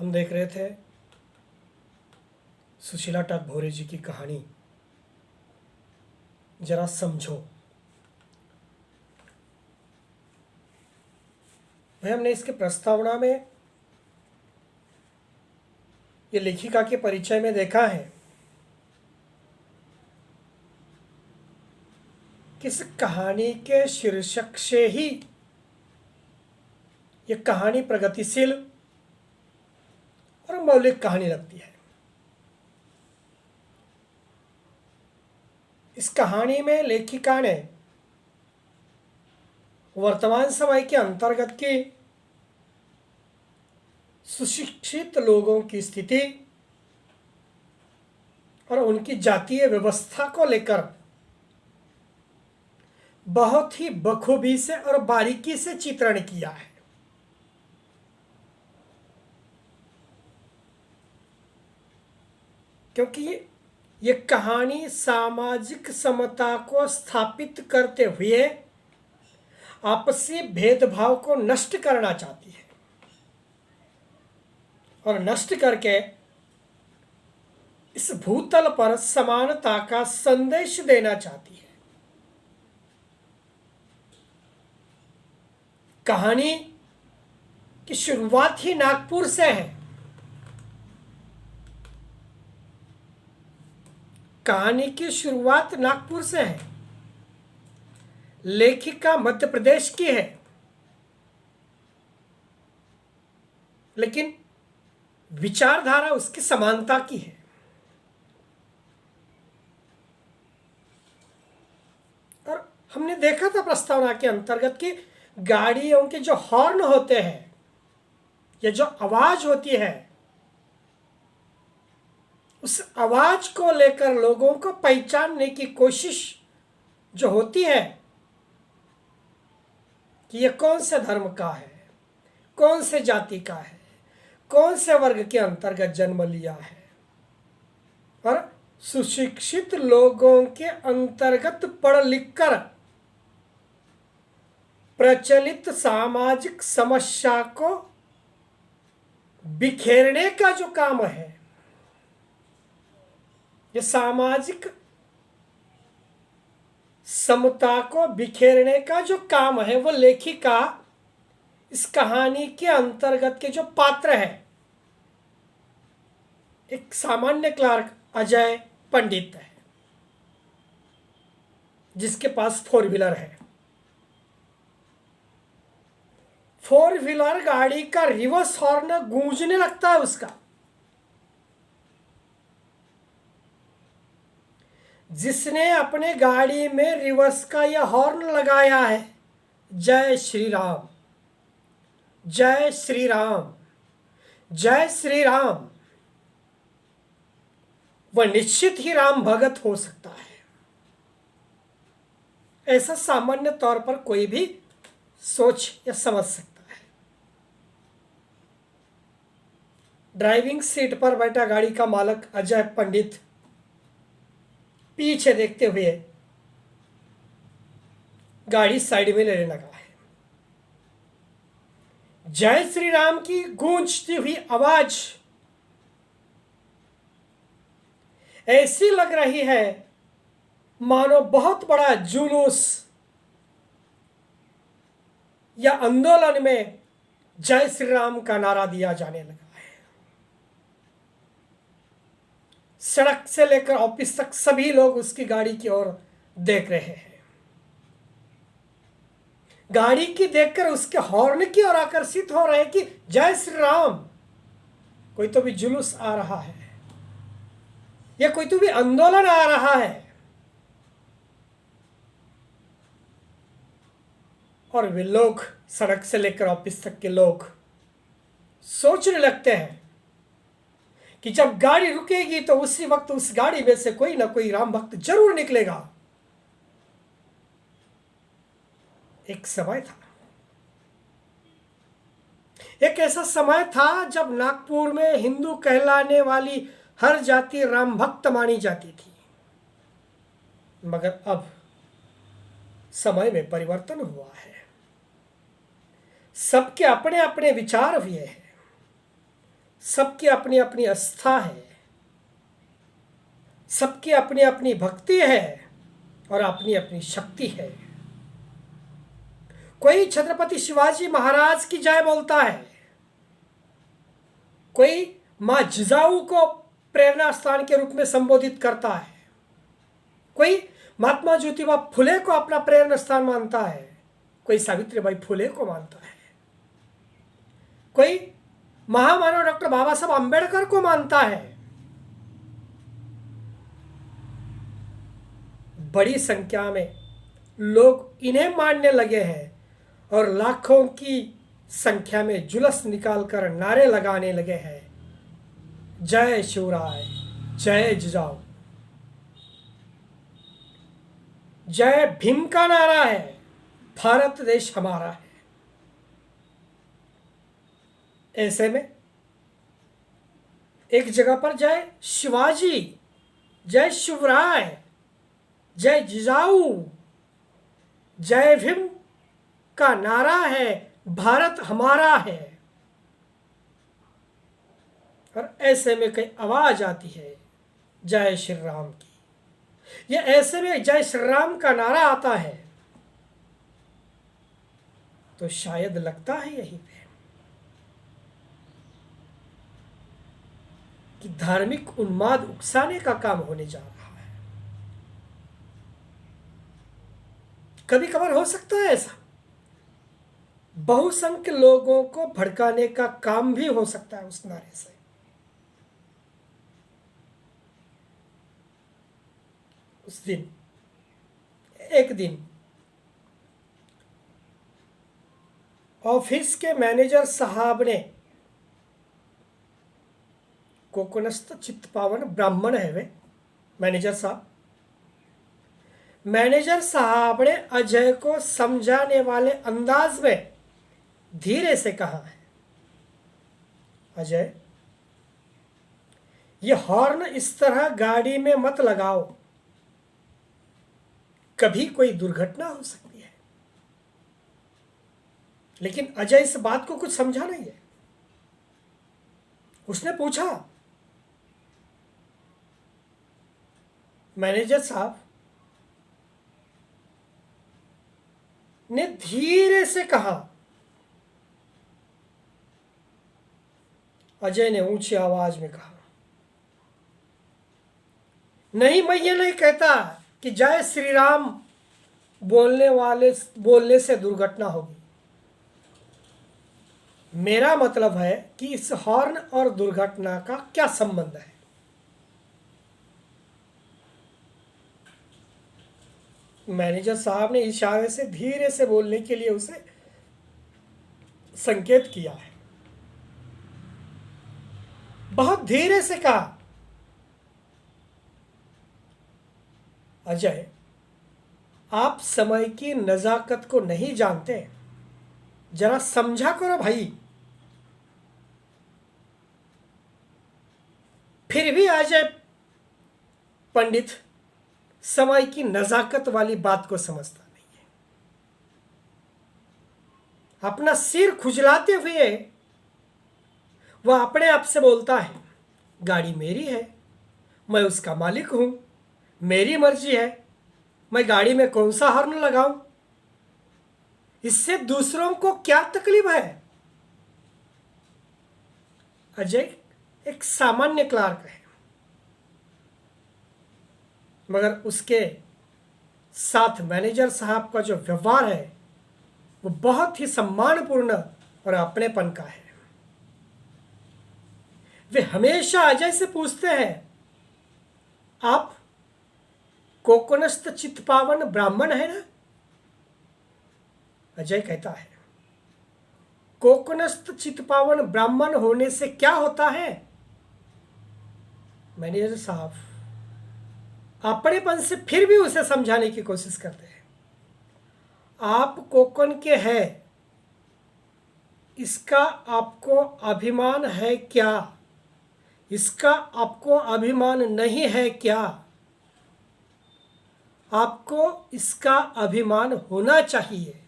हम देख रहे थे सुशीला टाक भोरे जी की कहानी जरा समझो। भाई हमने इसके प्रस्तावना में ये लेखिका के परिचय में देखा है कि इस कहानी के शीर्षक से ही ये कहानी प्रगतिशील और मौलिक कहानी लगती है। इस कहानी में लेखिका ने वर्तमान समय के अंतर्गत की सुशिक्षित लोगों की स्थिति और उनकी जातीय व्यवस्था को लेकर बहुत ही बखूबी से और बारीकी से चित्रण किया है। क्योंकि ये कहानी सामाजिक समता को स्थापित करते हुए आपसी भेदभाव को नष्ट करना चाहती है और नष्ट करके इस भूतल पर समानता का संदेश देना चाहती है। कहानी की शुरुआत ही नागपुर से है। कहानी की शुरुआत नागपुर से है। लेखिका मध्य प्रदेश की है, लेकिन विचारधारा उसकी समानता की है। और हमने देखा था प्रस्तावना के अंतर्गत कि गाड़ियों के जो हॉर्न होते हैं या जो आवाज होती है, उस आवाज को लेकर लोगों को पहचानने की कोशिश जो होती है कि ये कौन से धर्म का है, कौन से जाति का है, कौन से वर्ग के अंतर्गत जन्म लिया है, और सुशिक्षित लोगों के अंतर्गत पढ़ लिख कर प्रचलित सामाजिक समस्या को बिखेरने का जो काम है, ये सामाजिक समता को बिखेरने का जो काम है, वो लेखिका इस कहानी के अंतर्गत के जो पात्र है, एक सामान्य क्लर्क अजय पंडित है जिसके पास 4 व्हीलर है। 4 व्हीलर गाड़ी का रिवर्स हॉर्न गूंजने लगता है उसका। जिसने अपने गाड़ी में रिवर्स का यह हॉर्न लगाया है, जय श्री राम, जय श्री राम, जय श्री राम, वह निश्चित ही राम भगत हो सकता है। ऐसा सामान्य तौर पर कोई भी सोच या समझ सकता है। ड्राइविंग सीट पर बैठा गाड़ी का मालक अजय पंडित पीछे देखते हुए गाड़ी साइड में लेने लगा है। जय श्री राम की गूंजती हुई आवाज ऐसी लग रही है मानो बहुत बड़ा जुलूस या आंदोलन में जय श्री राम का नारा दिया जाने लगा है। सड़क से लेकर ऑफिस तक सभी लोग उसकी गाड़ी की ओर देख रहे हैं। गाड़ी की देखकर उसके हॉर्न की ओर आकर्षित हो रहे कि जय श्री राम, कोई तो भी जुलूस आ रहा है या कोई तो भी आंदोलन आ रहा है। और वे लोग, सड़क से लेकर ऑफिस तक के लोग सोचने लगते हैं कि जब गाड़ी रुकेगी तो उसी वक्त उस गाड़ी में से कोई ना कोई राम भक्त जरूर निकलेगा। एक समय था, एक ऐसा समय था जब नागपुर में हिंदू कहलाने वाली हर जाति राम भक्त मानी जाती थी। मगर अब समय में परिवर्तन हुआ है। सबके अपने अपने विचार हुए हैं। सबकी अपनी अपनी आस्था है, सबकी अपनी अपनी भक्ति है और अपनी अपनी शक्ति है। कोई छत्रपति शिवाजी महाराज की जय बोलता है, कोई मां जिजाऊ को प्रेरणा स्थान के रूप में संबोधित करता है, कोई महात्मा ज्योतिबा फुले को अपना प्रेरणा स्थान मानता है, कोई सावित्रीबाई फुले को मानता है, कोई महामानव डॉक्टर बाबा साहब अंबेडकर को मानता है। बड़ी संख्या में लोग इन्हें मानने लगे हैं और लाखों की संख्या में जुलूस निकालकर नारे लगाने लगे हैं, जय शिवराय, जय जिजाऊ। जय भीम का नारा है, भारत देश हमारा है। ऐसे में एक जगह पर जय शिवाजी, जय शिवराय, जय जिजाऊ, जय भीम का नारा है, भारत हमारा है। और ऐसे में कई आवाज आती है जय श्री राम की। ये ऐसे में जय श्री राम का नारा आता है तो शायद लगता है यहीं पे कि धार्मिक उन्माद उकसाने का काम होने जा रहा है। कभी कभार हो सकता है ऐसा, बहुसंख्य लोगों को भड़काने का काम भी हो सकता है उस नारे से। उस दिन एक दिन ऑफिस के मैनेजर साहब ने, कोकणस्थ चित्तपावन ब्राह्मण है वे मैनेजर साहब, मैनेजर साहब ने अजय को समझाने वाले अंदाज में धीरे से कहा है, अजय ये हॉर्न इस तरह गाड़ी में मत लगाओ, कभी कोई दुर्घटना हो सकती है। लेकिन अजय इस बात को कुछ समझा नहीं है। उसने पूछा, मैनेजर साहब ने धीरे से कहा। अजय ने ऊंची आवाज में कहा, नहीं मैं ये नहीं कहता कि जय श्री राम बोलने से दुर्घटना होगी। मेरा मतलब है कि इस हॉर्न और दुर्घटना का क्या संबंध है। मैनेजर साहब ने इशारे से धीरे से बोलने के लिए उसे संकेत किया है। बहुत धीरे से कहा, अजय आप समय की नजाकत को नहीं जानते, जरा समझा करो भाई। फिर भी अजय पंडित समय की नजाकत वाली बात को समझता नहीं है। अपना सिर खुजलाते हुए वह अपने आप से बोलता है, गाड़ी मेरी है, मैं उसका मालिक हूं, मेरी मर्जी है, मैं गाड़ी में कौन सा हॉर्न लगाऊं, इससे दूसरों को क्या तकलीफ है। अजय एक सामान्य क्लार्क है, मगर उसके साथ मैनेजर साहब का जो व्यवहार है वो बहुत ही सम्मानपूर्ण और अपनेपन का है। वे हमेशा अजय से पूछते हैं, आप कोकणस्थ चित्तपावन ब्राह्मण है ना? अजय कहता है, कोकणस्थ चित्तपावन ब्राह्मण होने से क्या होता है? मैनेजर साहब अपनेपन से फिर भी उसे समझाने की कोशिश करते हैं, आप कोकण के हैं, इसका आपको अभिमान है क्या? इसका आपको अभिमान नहीं है क्या? आपको इसका अभिमान होना चाहिए।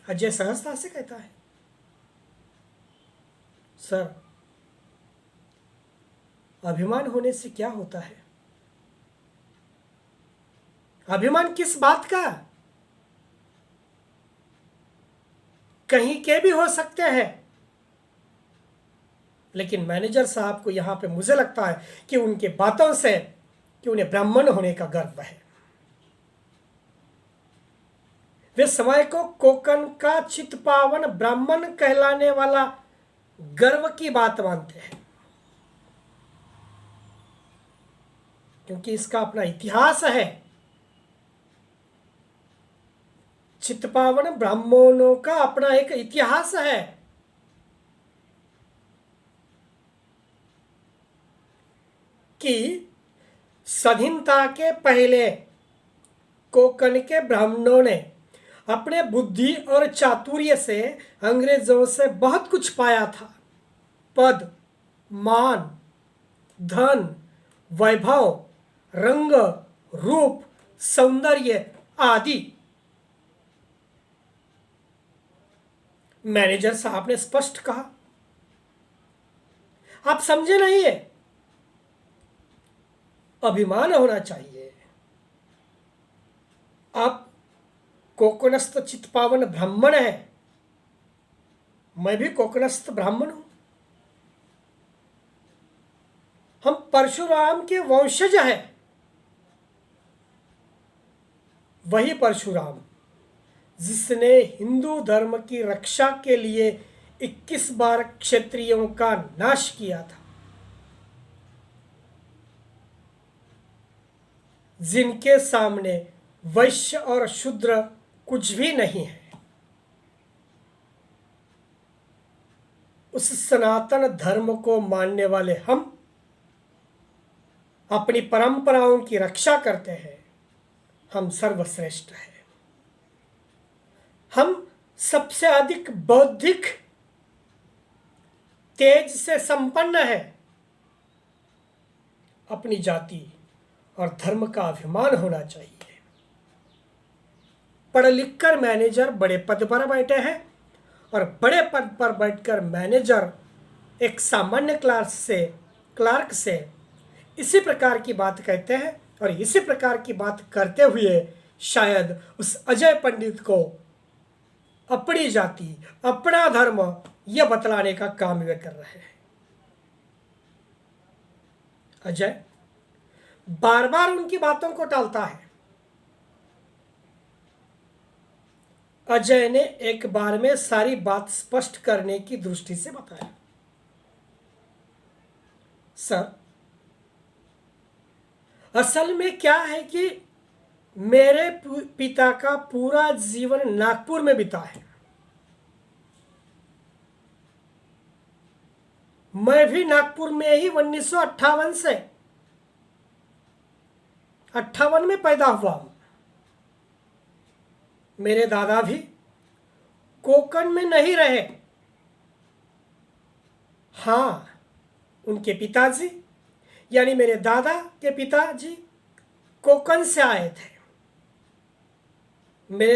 अजय सहजता से कहता है, सर, अभिमान होने से क्या होता है? अभिमान किस बात का? कहीं के भी हो सकते हैं, लेकिन मैनेजर साहब को यहां पे मुझे लगता है कि उनके बातों से कि उन्हें ब्राह्मण होने का गर्व है। वे समय को कोकन का चितपावन ब्राह्मण कहलाने वाला गर्व की बात मानते हैं, क्योंकि इसका अपना इतिहास है। चितपावन ब्राह्मणों का अपना एक इतिहास है। कि स्वाधीनता के पहले कोकन के ब्राह्मणों ने अपने बुद्धि और चातुर्य से अंग्रेजों से बहुत कुछ पाया था। पद, मान, धन, वैभव, रंग, रूप, सौंदर्य आदि। मैनेजर साहब ने स्पष्ट कहा। आप समझे नहीं है? अभिमान होना चाहिए। आप कोकणस्थ चितपावन ब्राह्मण है, मैं भी कोकणस्थ ब्राह्मण हूं। हम परशुराम के वंशज हैं। वही परशुराम जिसने हिंदू धर्म की रक्षा के लिए 21 बार क्षत्रियों का नाश किया था, जिनके सामने वैश्य और शूद्र कुछ भी नहीं है। उस सनातन धर्म को मानने वाले हम अपनी परंपराओं की रक्षा करते हैं। हम सर्वश्रेष्ठ हैं। हम सबसे अधिक बौद्धिक तेज से संपन्न है। अपनी जाति और धर्म का अभिमान होना चाहिए। पढ़ लिख कर मैनेजर बड़े पद पर बैठे हैं, और बड़े पद पर बैठकर मैनेजर एक सामान्य क्लार्क से इसी प्रकार की बात कहते हैं, और इसी प्रकार की बात करते हुए शायद उस अजय पंडित को अपनी जाति, अपना धर्म यह बतलाने का काम वे कर रहे हैं। अजय बार बार उनकी बातों को टालता है। अजय ने एक बार में सारी बात स्पष्ट करने की दृष्टि से बताया। सर, असल में क्या है कि मेरे पिता का पूरा जीवन नागपुर में बीता है। मैं भी नागपुर में ही 1958 से 58 में पैदा हुआ हूं। मेरे दादा भी कोकण में नहीं रहे। हाँ, उनके पिताजी यानी मेरे दादा के पिताजी कोकण से आए थे। मेरे